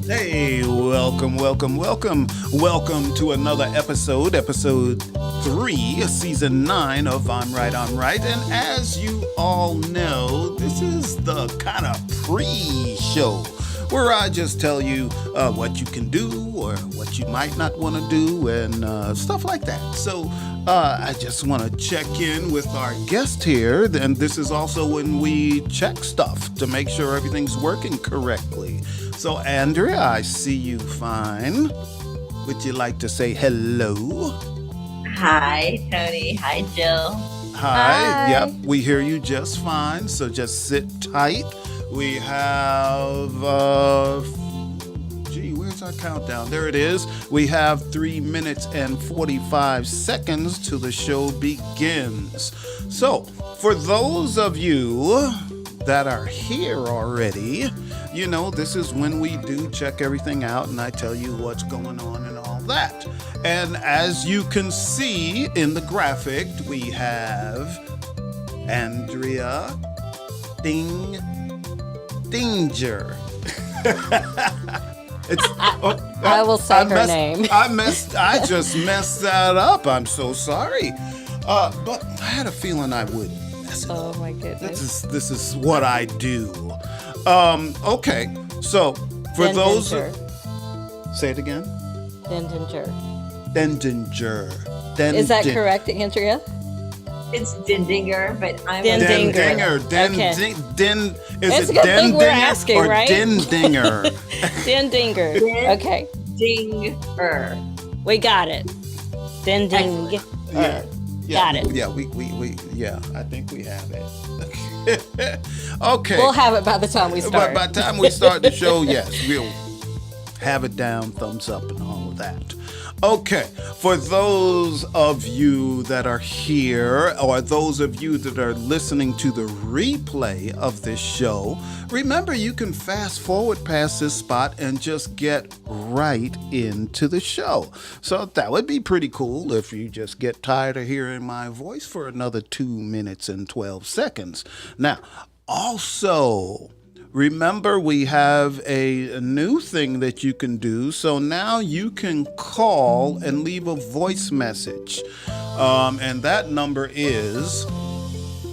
Hey, welcome to another episode 3, season 9 of I'm Right. And as you all know, this is the kind of pre-show where I just tell you what you can do or what you might not want to do and stuff like that. So I just want to check in with our guest here. And this is also when we check stuff to make sure everything's working correctly. So, Andrea, I see you fine. Would you like to say hello? Hi, Tony. Hi, Jill. Hi. Hi. Yep, we hear you just fine. So just sit tight. We have, where's our countdown? There it is. We have 3 minutes and 45 seconds till the show begins. So, for those of you that are here already, you know, this is when we do check everything out and I tell you what's going on and all that. And as you can see in the graphic, we have Andrea Danger. I will say her name. I just messed that up. I'm so sorry. But I had a feeling I would mess it up. Oh my goodness. This is what I do. Okay. So for those, say it again. Dendinger. Dendinger. Is that correct, Andrea? It's Dindinger, but I'm Dendinger. Is It's a it good thing we're Dendinger asking, or right? Dendinger? Dendinger. Okay. Dinger. We got it. Dending. Yeah. Got it. Yeah, we I think we have it. Okay. We'll have it by the time we But start. by the time we start the show, yes, we'll have it down, thumbs up, and all of that. Okay, for those of you that are here, or those of you that are listening to the replay of this show, remember you can fast forward past this spot and just get right into the show. So that would be pretty cool if you just get tired of hearing my voice for another 2 minutes and 12 seconds. Now, also, remember, we have a new thing that you can do. So now you can call and leave a voice message. And that number is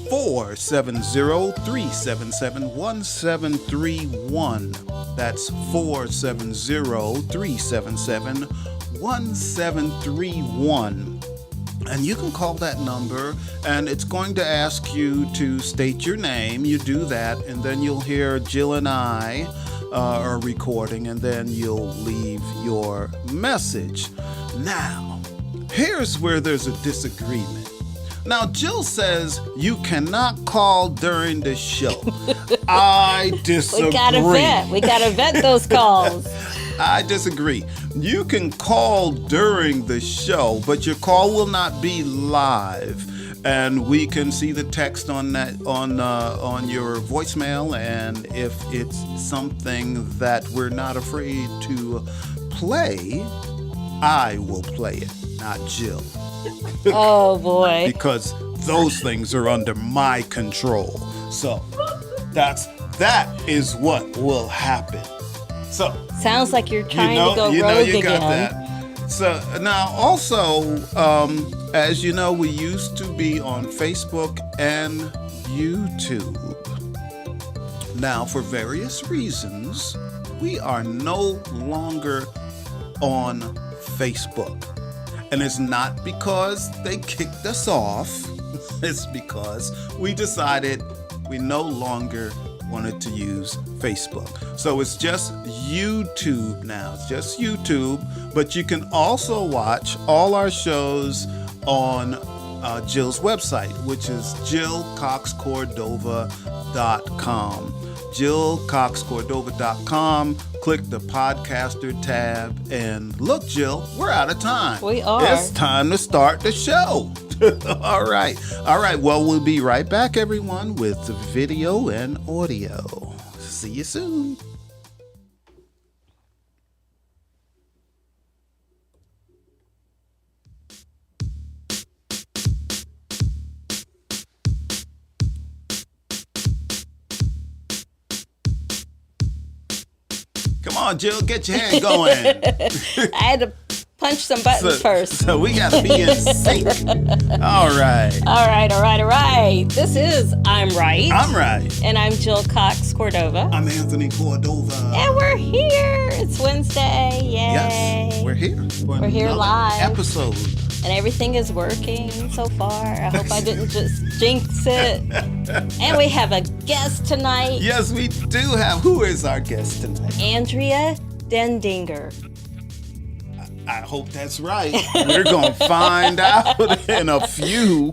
470-377-1731. That's 470-377-1731. And you can call that number, and it's going to ask you to state your name. You do that, and then you'll hear Jill and I are recording, and then you'll leave your message. Now, here's where there's a disagreement. Now, Jill says you cannot call during the show. I disagree. We gotta vet those calls. I disagree. You can call during the show, but your call will not be live, and we can see the text on that on your voicemail. And if it's something that we're not afraid to play, I will play it, not Jill, Oh boy. because those things are under my control. So that is what will happen. So. Sounds like you're trying to go you rogue got again. that. So now also, as you know, we used to be on Facebook and YouTube. Now, for various reasons, we are no longer on Facebook. And it's not because they kicked us off. It's because we decided we no longer wanted to use Facebook. So it's just YouTube now. It's just YouTube, but you can also watch all our shows on Jill's website, which is JillCoxCordova.com. JillCoxCordova.com. Click the podcaster tab, and look, Jill, we're out of time. We are. It's time to start the show. All right. Well, we'll be right back, everyone, with video and audio. See you soon. Come on, Jill, get your hand going. I had to punch some buttons first. So we got to be in sync. All right. All right. This is I'm Right. I'm right. And I'm Jill Cox Cordova. I'm Anthony Cordova. And we're here. It's Wednesday. Yay. Yes, we're here. We're here live. Episode. And everything is working so far. I hope I didn't just jinx it. And we have a guest tonight. Yes, we do have. Who is our guest tonight? Andrea Dendinger. I hope that's right. We're going to find out in a few.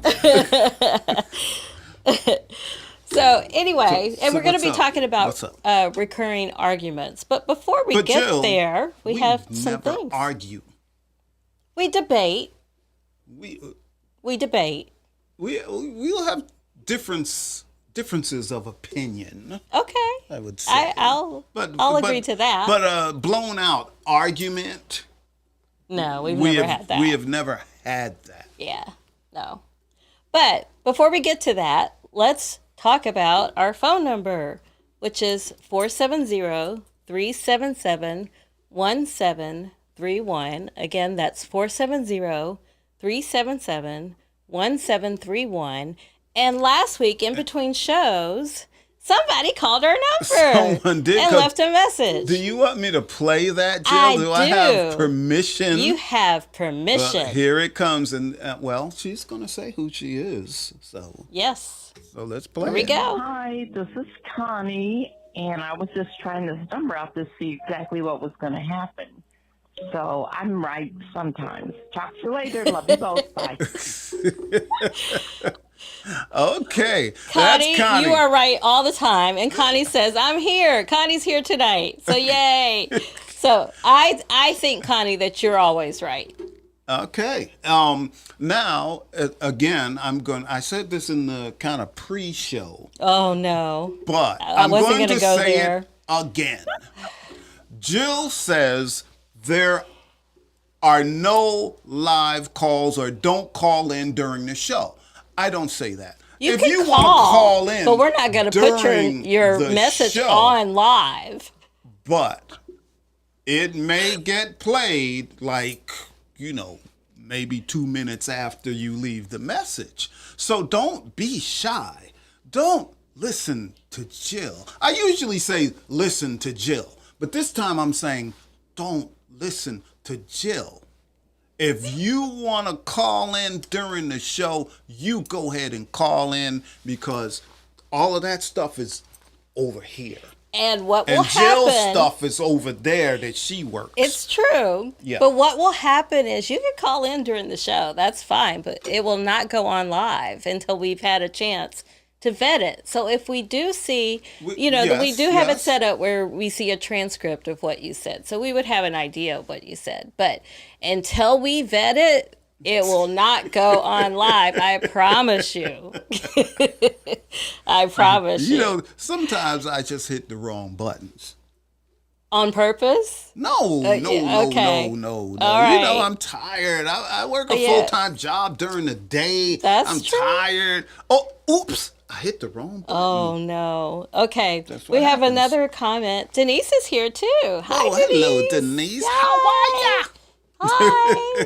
So anyway, and we're going to be what's up? talking about recurring arguments. But before we get Jill, there, we have some never things. Argue. We debate. We debate. We'll have differences of opinion. Okay. I would say. I'll agree to that. But blown out argument. No, we've never had that. We have never had that. Yeah, no. But before we get to that, let's talk about our phone number, which is 470-377-1731. Again, that's 470-377-1731. And last week, in between shows, somebody called our number. Someone did. And left a message. Do you want me to play that, Jill? I do. I have permission? You have permission. Here it comes. And, she's going to say who she is. So yes. So let's play Here we it. go. Hi, this is Connie, and I was just trying this number out to see exactly what was going to happen. So I'm right sometimes. Talk to you later. Love you both. Bye. Okay. Connie, That's Connie. you are right all the time. And Connie says, I'm here. Connie's here tonight. So yay. So I think, Connie, that you're always right. Okay. Now, again, I said this in the kind of pre-show, Oh, no. but I I'm wasn't going to gonna go say there. it again. Jill says there are no live calls or don't call in during the show. I don't say that. You if can you want to call in, but we're not going to put your the message show, on live. But it may get played maybe 2 minutes after you leave the message. So don't be shy. Don't listen to Jill. I usually say listen to Jill, but this time I'm saying don't listen to Jill. If you want to call in during the show, you go ahead and call in because all of that stuff is over here. And what will And Jill's happen... stuff is over there that she works. It's true. Yeah. But what will happen is you can call in during the show. That's fine. But it will not go on live until we've had a chance to vet it. So if we do see, we do have it set up where we see a transcript of what you said. So we would have an idea of what you said. But until we vet it, it will not go on live. I promise you. I promise you. Sometimes I just hit the wrong buttons. On purpose? No. All right. I'm tired. I work a full-time job during the day. I'm true. tired. Oh, oops. I hit the wrong button. Oh, no. Okay. That's We what have happens. another comment. Denise is here, too. Hi, Denise. Hello, Denise. How are Hi. ya?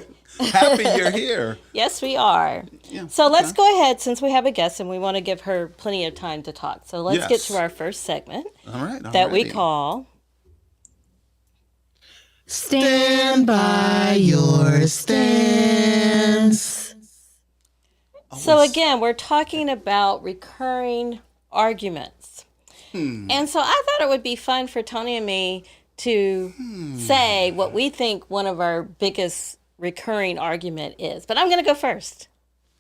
Happy you're here. Yes, we are. Yeah, So let's go ahead, since we have a guest and we want to give her plenty of time to talk. So let's get to our first segment All right. that we call... Stand by your stance. So again, we're talking about recurring arguments. And so I thought it would be fun for Tony and me to say what we think one of our biggest recurring argument is. But I'm going to go first.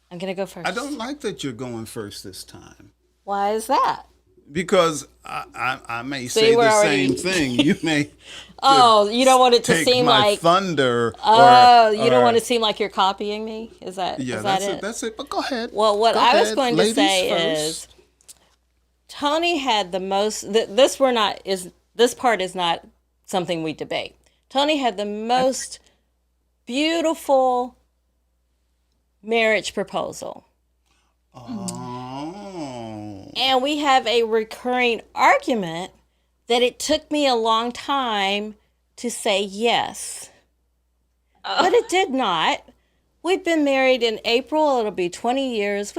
I don't like that you're going first this time. Why is that? Because I may say the same thing. You may. Oh, you don't want it to take seem my like thunder. you don't want to seem like you're copying me. Is that it? That's it. But go ahead. Well, what I was going to Ladies say first. is Tony had the most. This part is not something we debate. Tony had the most beautiful marriage proposal. Oh. And we have a recurring argument that it took me a long time to say yes. Oh. But it did not. We've been married in April. It'll be 20 years.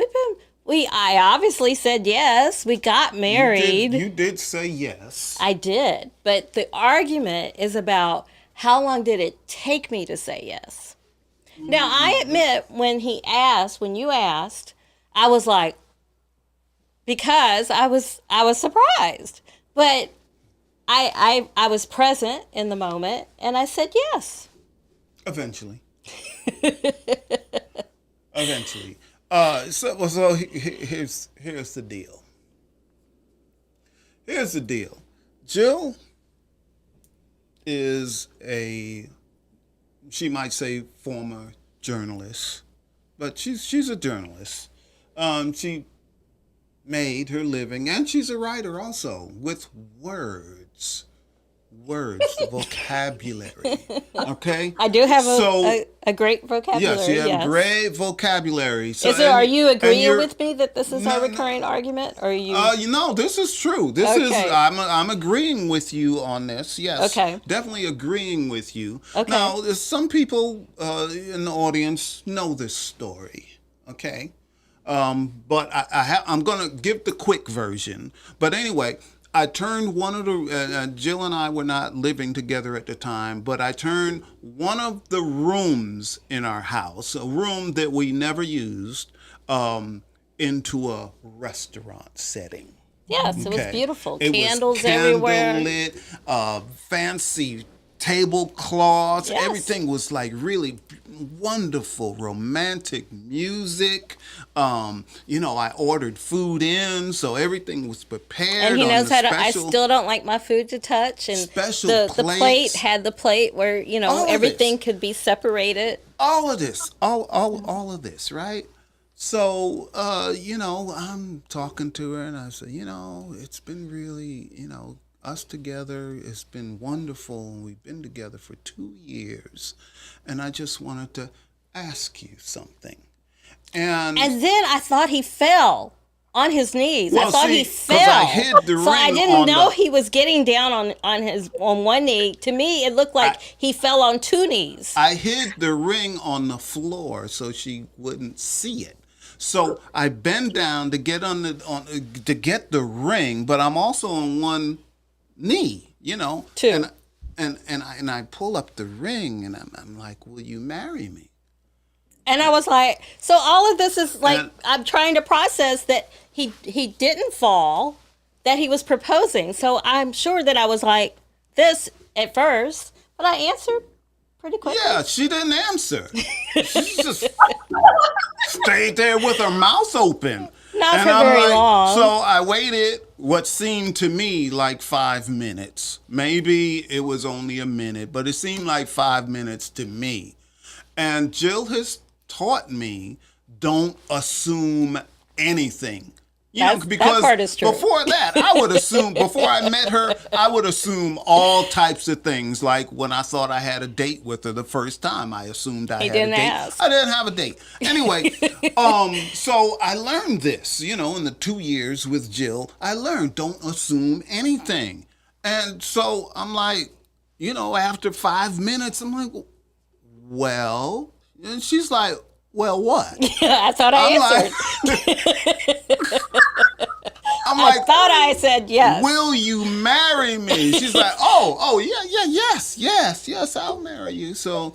I obviously said yes. We got married. You did say yes. I did. But the argument is about how long did it take me to say yes? Now, I admit when you asked, I was like, because I was surprised. But I was present in the moment and I said yes. Eventually. Eventually. So here's the deal. Here's the deal. Jill is she might say former journalist, but she's a journalist. She made her living, and she's a writer also, with words, the vocabulary. Okay, I do have a great vocabulary. Yes, you have great vocabulary. So, are you agreeing with me that this is our recurring argument, or are you? This is true. I'm agreeing with you on this. Yes. Okay. Definitely agreeing with you. Okay. Now, some people in the audience know this story. Okay. But I'm going to give the quick version. But anyway, I turned one of the, Jill and I were not living together at the time, but I turned one of the rooms in our house, a room that we never used, into a restaurant setting. Yes, It was beautiful. Candles everywhere. Candlelit, fancy tablecloths. Yes. Everything was like really wonderful, romantic music. I ordered food in, so everything was prepared. And he knows how to. I still don't like my food to touch. And the plate had the plate where everything could be separated. All of this, all of this, right? So, I'm talking to her, and I said, it's been really, us together, it's been wonderful. We've been together for 2 years. And I just wanted to ask you something. And then I thought he fell on his knees. Well, I thought he fell. I hid the ring. So I didn't know he was getting down on one knee. To me, it looked like he fell on 2 knees. I hid the ring on the floor so she wouldn't see it. So I bend down to get to get the ring, but I'm also on one knee, Two. And I pull up the ring and I'm like, will you marry me? And I was like, so all of this is like, I'm trying to process that he didn't fall, that he was proposing. So I'm sure that I was like this at first, but I answered pretty quickly. Yeah, she didn't answer. She just stayed there with her mouth open. Not for very long. So I waited what seemed to me like 5 minutes. Maybe it was only a minute, but it seemed like 5 minutes to me. And Jill has taught me, don't assume anything. Because that part is true. Before that, I would assume, before I met her, I would assume all types of things. Like when I thought I had a date with her the first time, I assumed I had a date. Ask. I didn't have a date. Anyway, so I learned this, in the 2 years with Jill, I learned don't assume anything. And so I'm like, after 5 minutes, I'm like, well, and she's like, well, what? I thought I answered. I thought I said yes. Will you marry me? She's like, oh, yeah, yes, I'll marry you. So,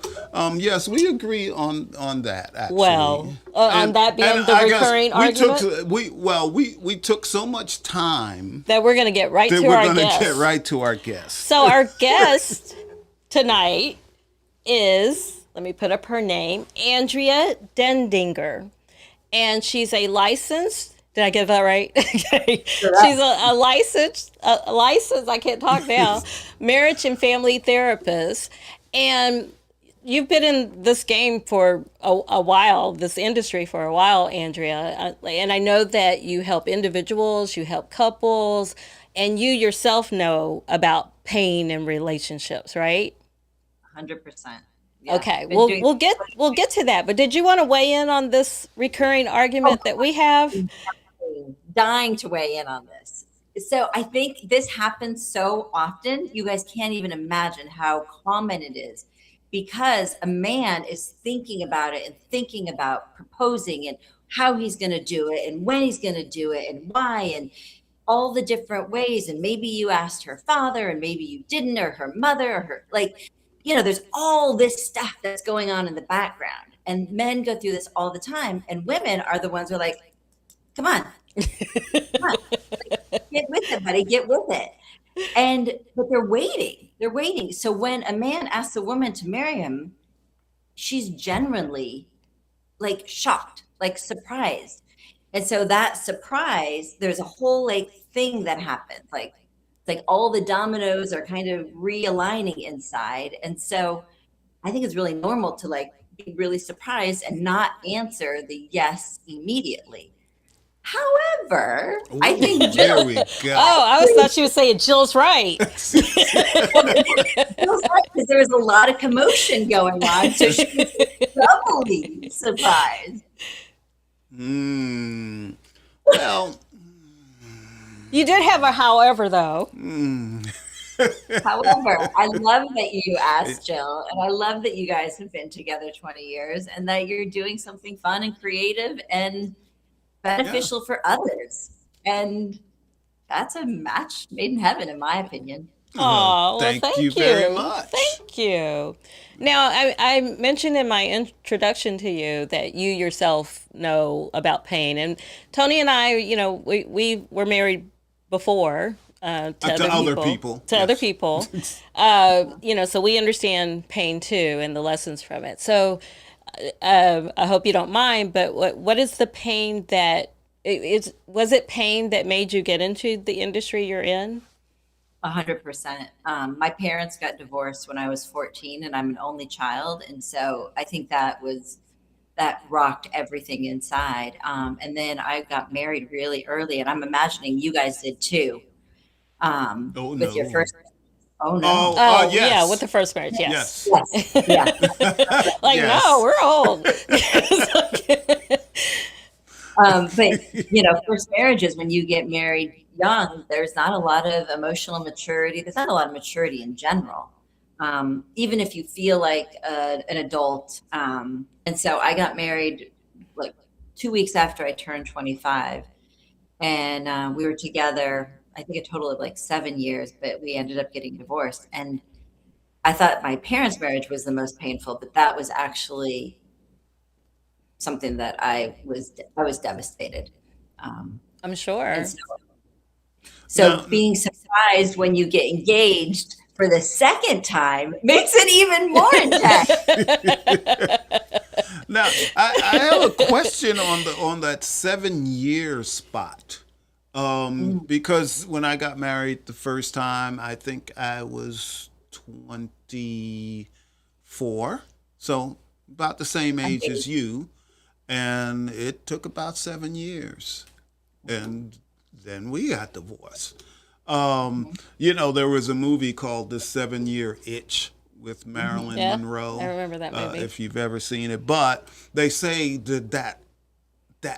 yes, we agree on that. Actually, well, on that being the recurring argument. We took so much time that we're going to get right to our guest. We're going to get right to our guest. So our guest tonight is. Let me put up her name, Andrea Dendinger. And she's a licensed, did I get that right? Okay. She's a licensed, I can't talk now, marriage and family therapist. And you've been in this game for a while, this industry for a while, Andrea. And I know that you help individuals, you help couples, and you yourself know about pain in relationships, right? 100%. Yeah, okay, we'll get to that. But did you want to weigh in on this recurring argument that we have? Dying to weigh in on this. So I think this happens so often, you guys can't even imagine how common it is, because a man is thinking about it and thinking about proposing and how he's going to do it and when he's going to do it and why and all the different ways. And maybe you asked her father and maybe you didn't, or her mother, or her, like, there's all this stuff that's going on in the background. And men go through this all the time. And women are the ones who are like, come on, come on. Like, get with it, buddy, get with it. But they're waiting. So when a man asks a woman to marry him, she's generally like shocked, like surprised. And so that surprise, there's a whole like thing that happens. Like all the dominoes are kind of realigning inside. And so I think it's really normal to like be really surprised and not answer the yes immediately. However, I think there Jill, we go. Oh, thought she was saying Jill's right. Jill's right, because there was a lot of commotion going on. So she was doubly surprised. Well, you did have a however, though. However, I love that you asked, Jill, and I love that you guys have been together 20 years and that you're doing something fun and creative and beneficial for others. And that's a match made in heaven, in my opinion. Oh, well, thank you very much. Thank you. Now, I mentioned in my introduction to you that you yourself know about pain. And Tony and I, we were married before to other people. Other people. So we understand pain too and the lessons from it. So I hope you don't mind, but what is the pain that was it pain that made you get into the industry you're in? 100%. My parents got divorced when I was 14 and I'm an only child. And so I think that rocked everything inside. And then I got married really early, and I'm imagining you guys did too. With your first. Oh no! Yes. Yeah, with the first marriage, yes. Yeah. Like, Yes. No, we're old. But first marriages, when you get married young, there's not a lot of emotional maturity. There's not a lot of maturity in general. Even if you feel like an adult. And so I got married like 2 weeks after I turned 25, and we were together, I think a total of like 7 years, but we ended up getting divorced. And I thought my parents' marriage was the most painful, but that was actually something that I was devastated. I'm sure. So being surprised when you get engaged for the second time makes it even more intense. Now, I have a question on that 7 year spot. Because when I got married the first time, I think I was 24, so about the same age as you, and it took about 7 years, and then we got divorced. There was a movie called The 7 Year Itch with Marilyn Monroe. I remember that movie. If you've ever seen it, but they say that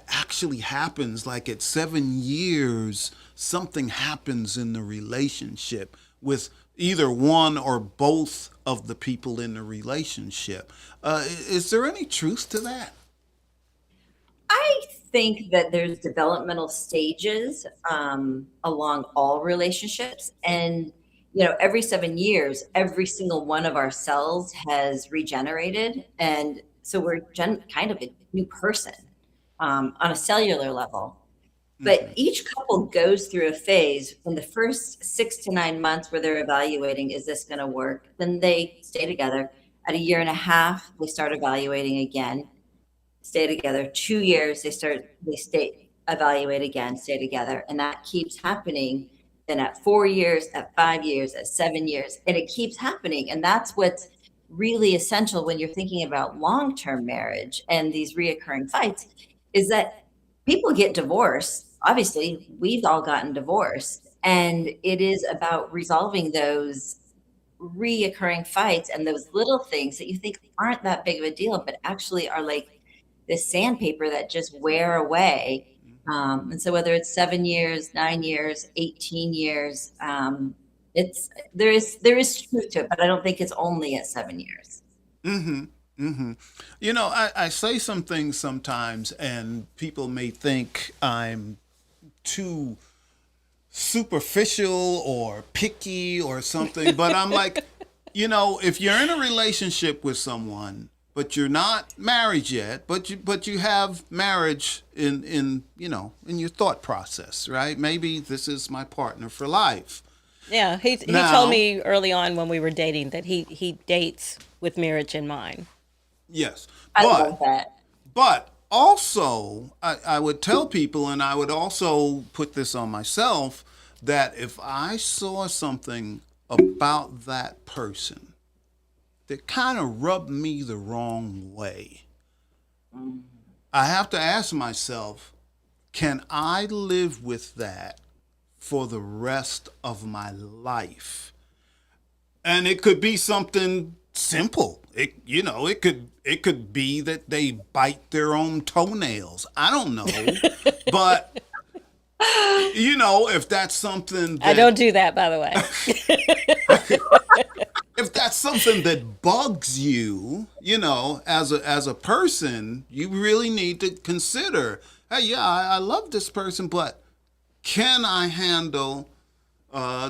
actually happens. Like at 7 years, something happens in the relationship with either one or both of the people in the relationship. Is there any truth to that? I think that there's developmental stages along all relationships. And, every 7 years, every single one of our cells has regenerated. And so we're kind of a new person on a cellular level. But each couple goes through a phase in the first 6 to 9 months where they're evaluating, is this going to work? Then they stay together. At 1.5 years, they start evaluating again, stay together. 2 years, they stay, evaluate again, stay together. And that keeps happening. Then at 4 years, at 5 years, at 7 years, and it keeps happening. And that's what's really essential when you're thinking about long-term marriage and these reoccurring fights, is that people get divorced. Obviously, we've all gotten divorced, and it is about resolving those reoccurring fights and those little things that you think aren't that big of a deal, but actually are like this sandpaper that just wear away. And so whether it's 7 years, 9 years, 18 years, there is truth to it, but I don't think it's only at 7 years. Mm-hmm. Mm-hmm. You know, I say some things sometimes, and people may think I'm too superficial or picky or something, but I'm like, you know, if you're in a relationship with someone, but you're not married yet, but you have marriage in you know, in your thought process, right? Maybe this is my partner for life. Yeah, he told me early on when we were dating that he dates with marriage in mind. Yes. I love that. But also, I would tell people, and I would also put this on myself, that if I saw something about that person that kind of rubbed me the wrong way, I have to ask myself, can I live with that for the rest of my life? And it could be something simple. It could be that they bite their own toenails. I don't know. But you know, if that's something that, I don't do that, by the way. if that's something that bugs you, you know, as a person, you really need to consider, hey, yeah, I love this person, but can I handle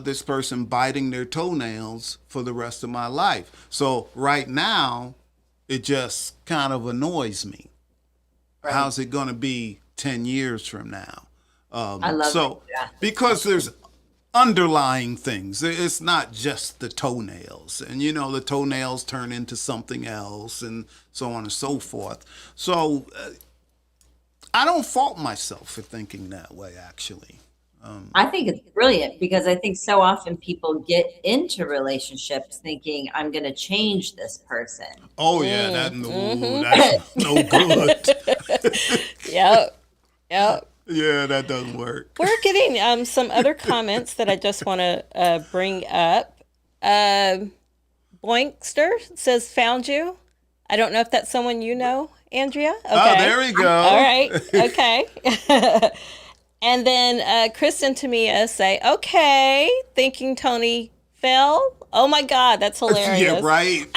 this person biting their toenails for the rest of my life? So right now, it just kind of annoys me. Right. How's it going to be 10 years from now? I love so that. Because there's underlying things. It's not just the toenails, and you know, the toenails turn into something else, and so on and so forth. So I don't fault myself for thinking that way, actually. I think it's brilliant because I think so often people get into relationships thinking I'm going to change this person. Oh yeah, that's no good. Yep. Yeah, that doesn't work. We're getting some other comments that I just want to bring up. Boinkster says, "Found you." I don't know if that's someone you know, Andrea. Okay. Oh, there we go. All right. Okay. And then Kristen Tamia say, "Okay, thinking Tony fell." Oh my God, that's hilarious. Yeah, right.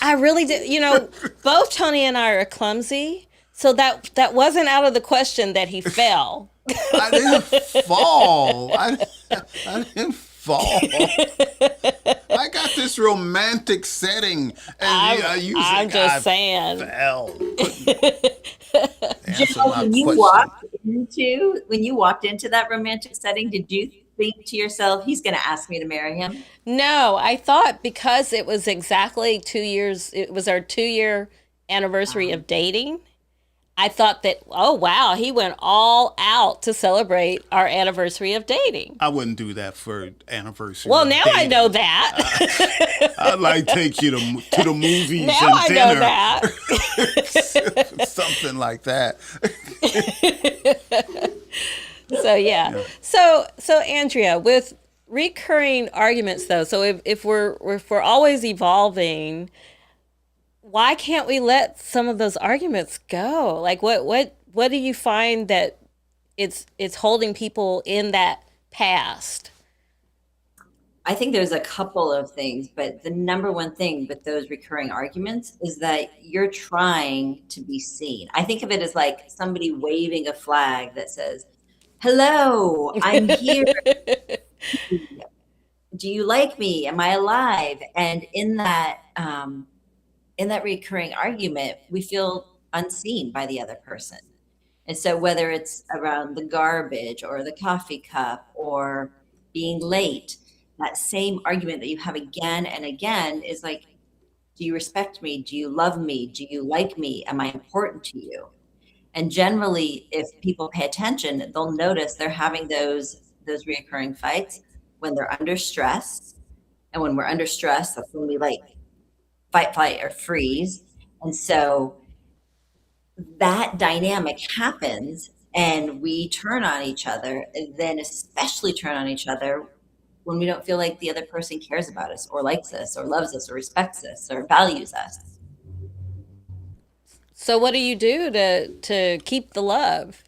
I really did. You know, both Tony and I are clumsy, so that wasn't out of the question that he fell. I didn't fall. I didn't fall. I got this romantic setting, and I'm just saying. Fell. Joe, when you walked into that romantic setting, did you think to yourself, he's going to ask me to marry him? No, I thought because it was exactly 2 years, it was our 2-year anniversary of dating. I thought that, oh, wow, he went all out to celebrate our anniversary of dating. I wouldn't do that for anniversary. Well, now dating. I know that. I'd like take you to the movies now and I dinner. Know that. Something like that. So, yeah. So Andrea, with recurring arguments, though, so if we're always evolving, why can't we let some of those arguments go? Like, what do you find that it's holding people in that past? I think there's a couple of things, but the number one thing with those recurring arguments is that you're trying to be seen. I think of it as like somebody waving a flag that says, "Hello, I'm here. Do you like me? Am I alive?" And in that recurring argument, we feel unseen by the other person. And so whether it's around the garbage or the coffee cup or being late, that same argument that you have again and again is like, do you respect me? Do you love me? Do you like me? Am I important to you? And generally, if people pay attention, they'll notice they're having those reoccurring fights when they're under stress. And when we're under stress, that's when we like fight, flight, or freeze. And so that dynamic happens and we turn on each other, and then especially turn on each other when we don't feel like the other person cares about us or likes us or loves us or respects us or values us. So what do you do to keep the love?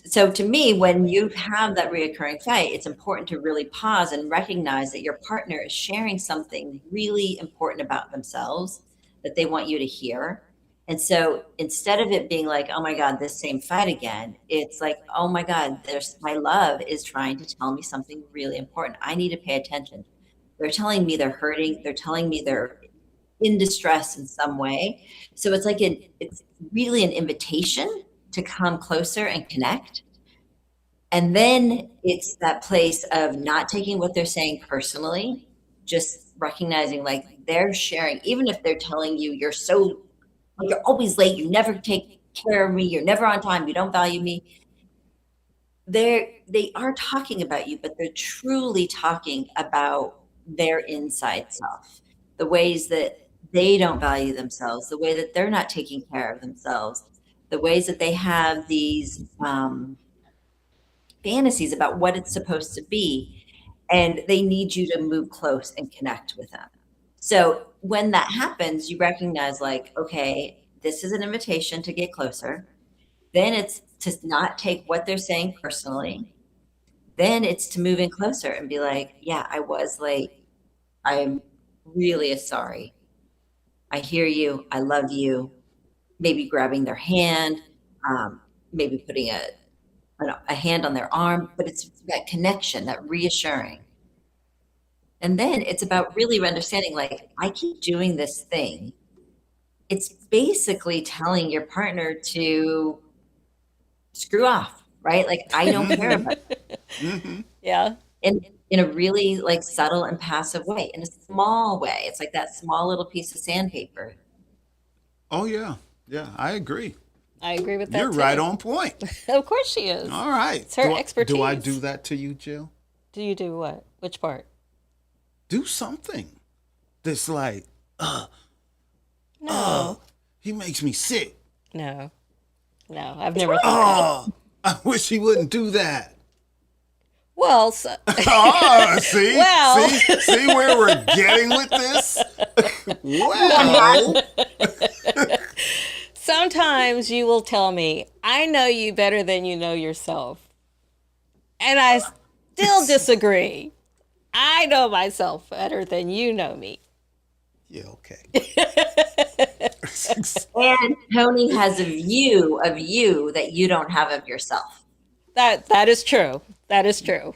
So to me, when you have that reoccurring fight, it's important to really pause and recognize that your partner is sharing something really important about themselves that they want you to hear. And so instead of it being like, oh my God, this same fight again, it's like, oh my God, there's my love is trying to tell me something really important. I need to pay attention. They're telling me they're hurting. They're telling me they're in distress in some way. So it's like it's really an invitation to come closer and connect. And then it's that place of not taking what they're saying personally, just recognizing like they're sharing, even if they're telling you you're always late, you never take care of me, you're never on time, you don't value me. They are talking about you, but they're truly talking about their inside self, the ways that they don't value themselves, the way that they're not taking care of themselves, the ways that they have these fantasies about what it's supposed to be, and they need you to move close and connect with them. So when that happens, you recognize like, okay, this is an invitation to get closer. Then it's to not take what they're saying personally. Then it's to move in closer and be like, yeah, I was late. I'm really sorry. I hear you. I love you. Maybe grabbing their hand, maybe putting a hand on their arm, but it's that connection, that reassuring. And then it's about really understanding, like, I keep doing this thing. It's basically telling your partner to screw off, right? Like, I don't care about it. Mm-hmm. Yeah. In a really like subtle and passive way, in a small way. It's like that small little piece of sandpaper. Oh yeah, yeah, I agree. I agree with that. You're too. right on point. Of course she is. All right. It's her expertise. Do I do that to you, Jill? Do you do what? Which part? Do something that's like, No. he makes me sick. No. No, I've never thought that. Oh, I wish he wouldn't do that. Well, See? Well. See where we're getting with this? Well, sometimes you will tell me, I know you better than you know yourself. And I still disagree. I know myself better than you know me. yeah, okay. And Tony has a view of you that you don't have of yourself. That is true. That is true.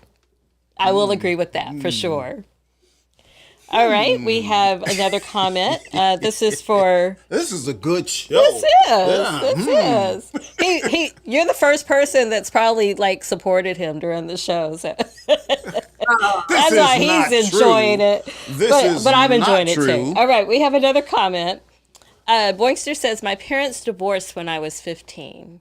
I will agree with that for sure. All right, we have another comment. This is for. This is a good show. This is. Yeah. This is. You're the first person that's probably like supported him during the show. So. That's why he's enjoying it. But I'm enjoying it too. All right, we have another comment. Boinkster says, my parents divorced when I was 15.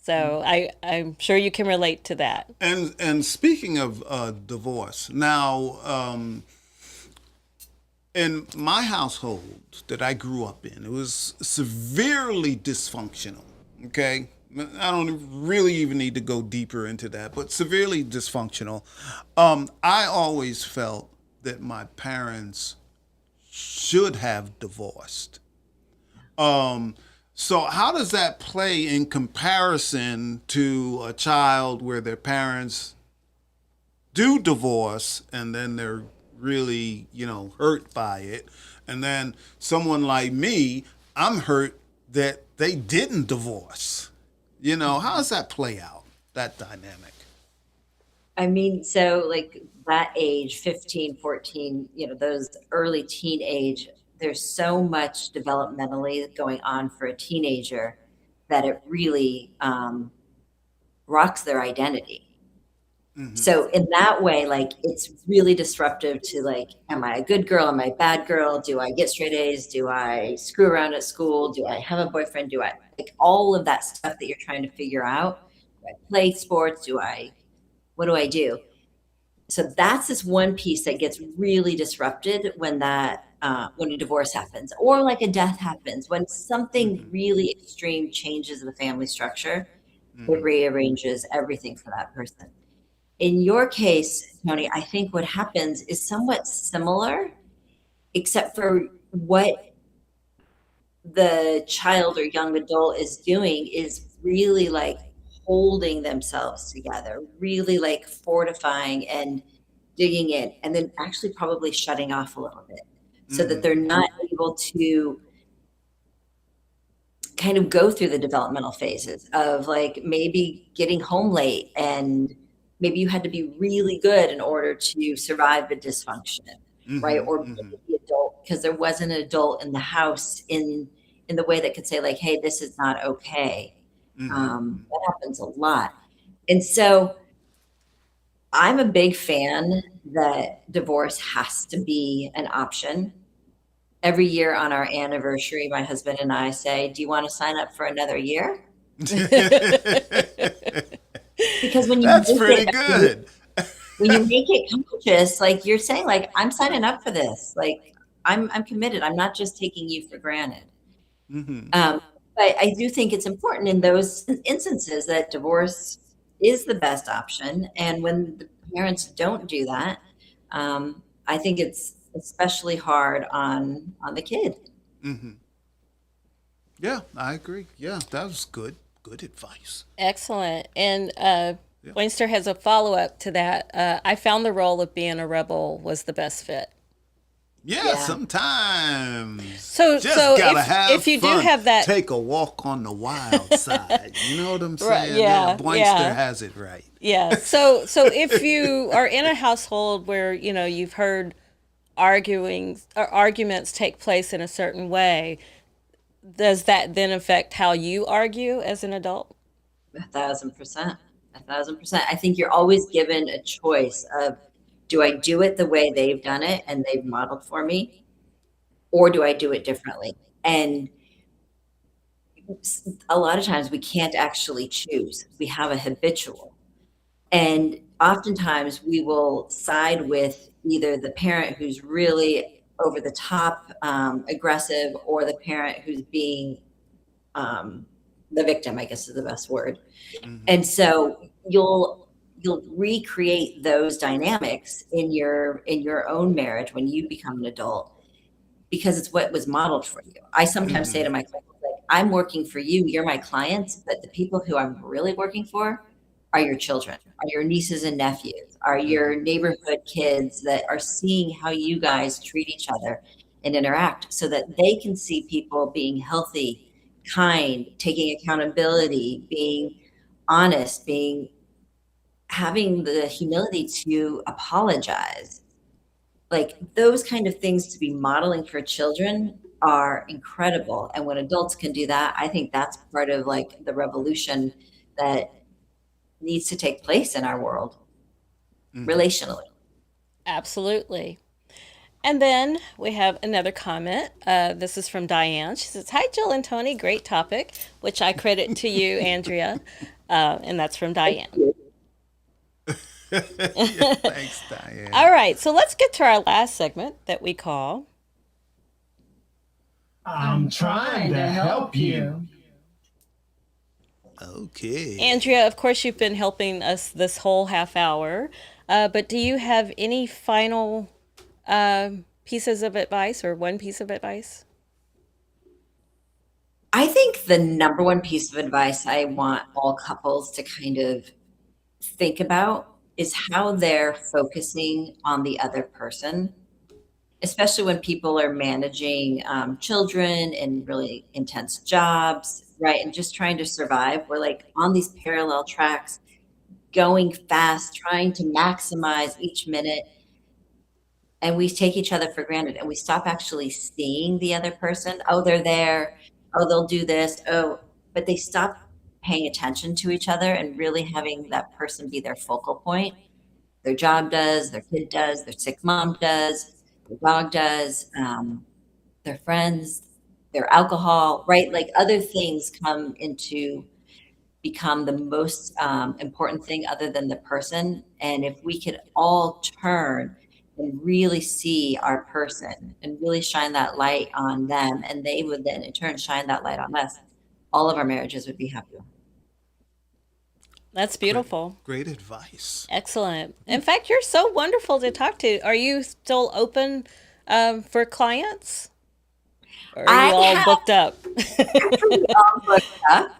So I'm sure you can relate to that. And speaking of divorce, now in my household that I grew up in, it was severely dysfunctional. Okay, I don't really even need to go deeper into that, but severely dysfunctional. I always felt that my parents should have divorced. So how does that play in comparison to a child where their parents do divorce and then they're really, hurt by it? And then someone like me, I'm hurt that they didn't divorce. How does that play out, that dynamic? I mean, so like that age, 15, 14, those early teenage, there's so much developmentally going on for a teenager that it really rocks their identity. Mm-hmm. So in that way, like, it's really disruptive to like, am I a good girl? Am I a bad girl? Do I get straight A's? Do I screw around at school? Do I have a boyfriend? Do I like all of that stuff that you're trying to figure out? Do I play sports? What do I do? So that's this one piece that gets really disrupted when when a divorce happens, or like a death happens, when something really extreme changes the family structure, it rearranges everything for that person. In your case, Tony, I think what happens is somewhat similar, except for what the child or young adult is doing is really like holding themselves together, really like fortifying and digging in, and then actually probably shutting off a little bit so that they're not able to kind of go through the developmental phases of like maybe getting home late, and maybe you had to be really good in order to survive the dysfunction, right? Or be the adult because there wasn't an adult in the house in the way that could say like, hey, this is not okay. That happens a lot. And so I'm a big fan that divorce has to be an option. Every year on our anniversary, my husband and I say, do you want to sign up for another year? Because when you That's make pretty it, good. when you make it conscious, like you're saying, like, I'm signing up for this. Like I'm committed. I'm not just taking you for granted. But I do think it's important in those instances that divorce is the best option. And when the parents don't do that, I think it's especially hard on the kid. Yeah, I agree. Yeah, that was good. Good advice. Excellent. And Wainster has a follow-up to that. I found the role of being a rebel was the best fit. Yeah, sometimes. So if you fun. do have that, take a walk on the wild side. You know what I'm saying? Right, yeah, Boinster has it right. Yeah. So if you are in a household where you've heard arguments take place in a certain way, does that then affect how you argue as an adult? 1,000%. 1,000%. I think you're always given a choice of, do I do it the way they've done it and they've modeled for me, or do I do it differently? And a lot of times we can't actually choose. We have a habitual. And oftentimes we will side with either the parent who's really over the top aggressive, or the parent who's being the victim, I guess is the best word. And so you'll recreate those dynamics in your own marriage when you become an adult, because it's what was modeled for you. I sometimes say to my clients, like, I'm working for you, you're my clients, but the people who I'm really working for are your children, are your nieces and nephews, are your neighborhood kids that are seeing how you guys treat each other and interact, so that they can see people being healthy, kind, taking accountability, being honest, having the humility to apologize. Like those kind of things to be modeling for children are incredible. And when adults can do that, I think that's part of like the revolution that needs to take place in our world relationally. Absolutely. And then we have another comment. This is from Diane. She says, hi, Jill and Tony. Great topic, which I credit to you, Andrea. And that's from Diane. Thanks, Diane. All right. So let's get to our last segment that we call I'm trying to help you. Okay. Andrea, of course, you've been helping us this whole half hour. But do you have any final pieces of advice, or one piece of advice? I think the number one piece of advice I want all couples to kind of think about is how they're focusing on the other person, especially when people are managing children and really intense jobs, right? And just trying to survive. We're like on these parallel tracks, going fast, trying to maximize each minute. And we take each other for granted, and we stop actually seeing the other person. Oh, they're there. Oh, they'll do this. Oh, but they stop paying attention to each other and really having that person be their focal point. Their job does, their kid does, their sick mom does, their dog does, their friends, their alcohol, right? Like other things come into become the most important thing other than the person. And if we could all turn and really see our person and really shine that light on them, and they would then in turn shine that light on us, all of our marriages would be happier. That's beautiful. Great advice. Excellent. In fact, you're so wonderful to talk to. Are you still open for clients? Or are you all booked up? Actually, all booked up.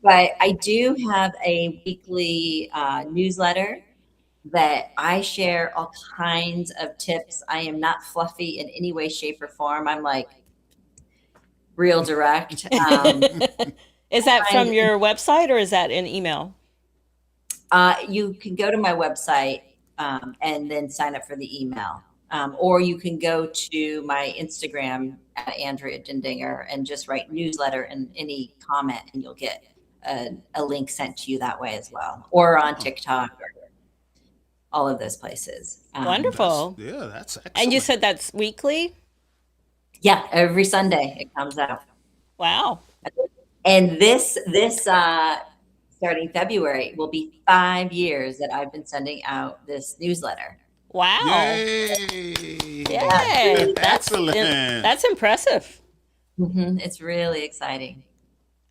But I do have a weekly newsletter that I share all kinds of tips. I am not fluffy in any way, shape, or form. I'm like real direct. Is that from your website or is that an email? You can go to my website and then sign up for the email. Or you can go to my Instagram at Andrea Dindinger and just write newsletter and any comment, and you'll get a link sent to you that way as well. Or on TikTok or all of those places. Wonderful. That's excellent. And you said that's weekly? Yeah, every Sunday it comes out. Wow. And this starting February will be 5 years that I've been sending out this newsletter. Wow. Yay. Yay. Excellent. That's impressive. It's really exciting.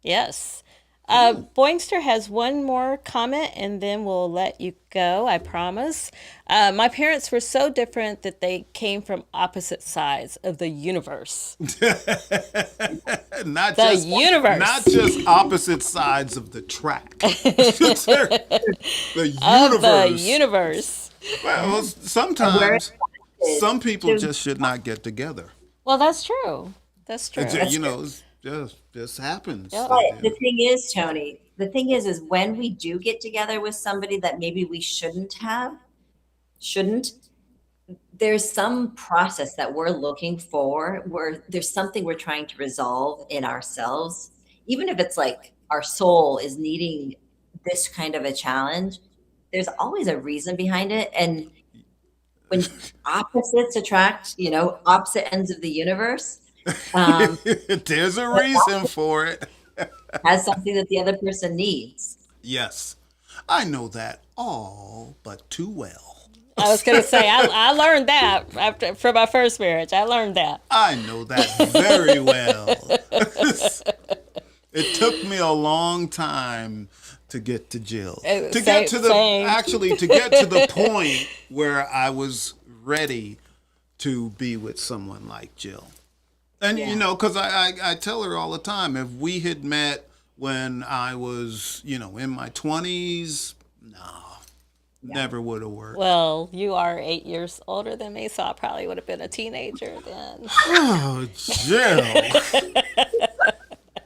Yes. Boingster has one more comment and then we'll let you go, I promise. My parents were so different that they came from opposite sides of the universe. Not just opposite sides of the track. The universe. Of the universe. Well, sometimes some people just should not get together. Well, that's true. That's true. It just happens. Yep. But the thing is, Tony, is when we do get together with somebody that maybe we shouldn't, there's some process that we're looking for where there's something we're trying to resolve in ourselves. Even if it's like our soul is needing this kind of a challenge, there's always a reason behind it. And when opposites attract, opposite ends of the universe, there's a reason for it. has something that the other person needs. Yes, I know that all but too well. I was going to say, I learned that from my first marriage. I learned that. I know that very well. It took me a long time to get to Jill. To get to the point where I was ready to be with someone like Jill. And, because I tell her all the time, if we had met when I was, in my 20s, never would have worked. Well, you are 8 years older than me, so I probably would have been a teenager then. Oh, Jill.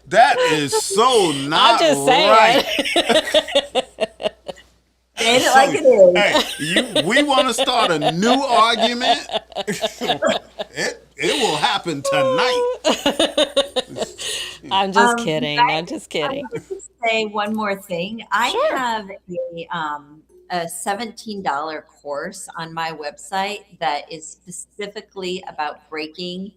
That is so not just right. Say it like it is. Hey, we want to start a new argument? It will happen tonight. I'm just kidding. I'm just kidding. I want to say one more thing. I have a $17 course on my website that is specifically about breaking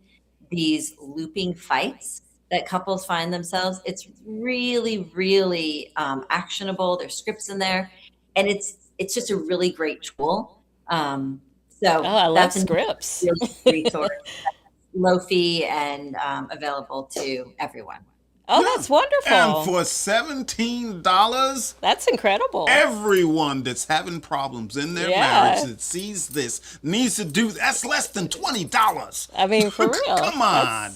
these looping fights that couples find themselves. It's really, really actionable. There's scripts in there, and it's just a really great tool. I love scripts. Resource, low fee and available to everyone. Oh, that's wonderful. And for $17, that's incredible. Everyone that's having problems in their marriage that sees this needs to do that's less than $20. I mean, for real. Come on.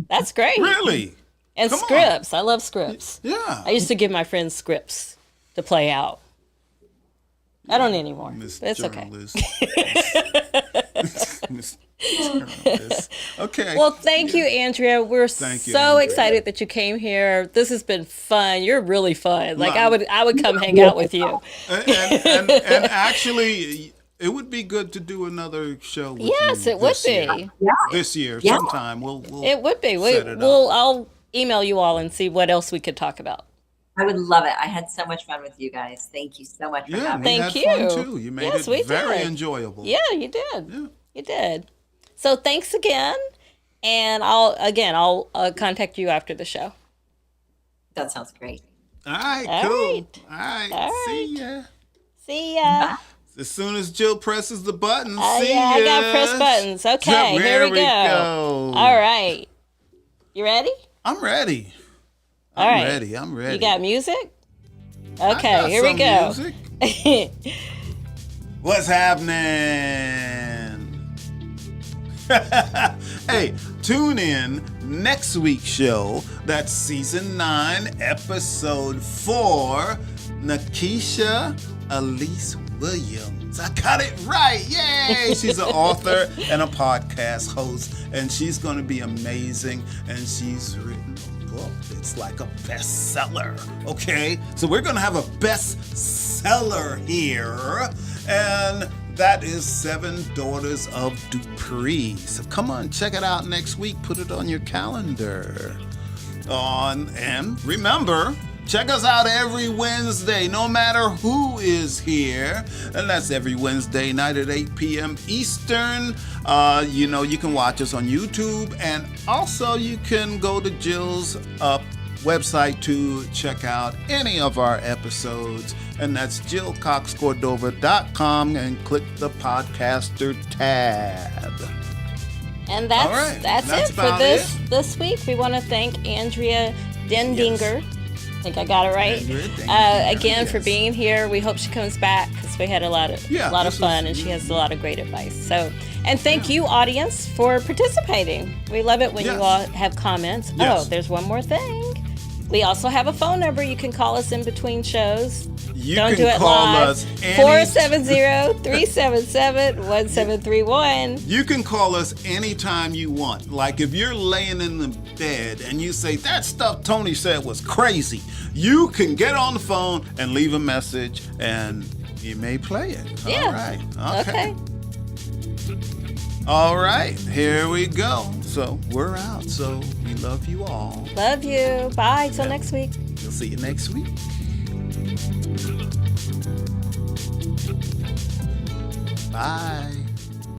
That's great. Really? And scripts. I love scripts. Yeah. I used to give my friends scripts to play out. I don't anymore. It's okay. Okay. Well, thank you, Andrea. We're so excited that you came here. This has been fun. You're really fun. Like I would come hang out with you. And actually, it would be good to do another show with you. Yes, it would be. This year, sometime. We'll it would be. I'll email you all and see what else we could talk about. I would love it. I had so much fun with you guys. Thank you so much for having me. Thank you. Fun too. You made it very enjoyable. Yeah, you did. Yeah. You did. So thanks again. And I'll contact you after the show. That sounds great. All right, cool. All right. See ya. See ya. Bye. As soon as Jill presses the button, see ya. I got to press buttons. Okay, here we go. All right. You ready? I'm ready. I'm ready. You got music? Okay, here we go. Music. What's happening? Hey, tune in next week's show. That's season 9, episode 4. Nakisha Elise Williams. I got it right. Yay! She's an author and a podcast host, and she's going to be amazing. And she's written a book. It's like a bestseller. Okay? So we're going to have a bestseller here. And that is 7 Daughters of Dupree. So come on, check it out next week. Put it on your calendar. And remember, check us out every Wednesday, no matter who is here. And that's every Wednesday night at 8 p.m. Eastern. You can watch us on YouTube. And also you can go to Jill's website to check out any of our episodes. And that's JillCoxCordova.com and click the podcaster tab. And that's it for this week. We want to thank Andrea Dendinger. Yes. I think I got it right. Again, for being here. We hope she comes back because we had a lot of fun, and she has a lot of great advice. So, and thank you, audience, for participating. We love it when you all have comments. Yes. Oh, there's one more thing. We also have a phone number. You can call us in between shows. Don't do it live. 470-377-1731. You can call us anytime you want. Like if you're laying in the bed and you say, that stuff Tony said was crazy, you can get on the phone and leave a message and you may play it. Yeah. All right. Okay. All right. Here we go. So we're out. So we love you all. Love you. Bye. Till next week. We'll see you next week. Bye.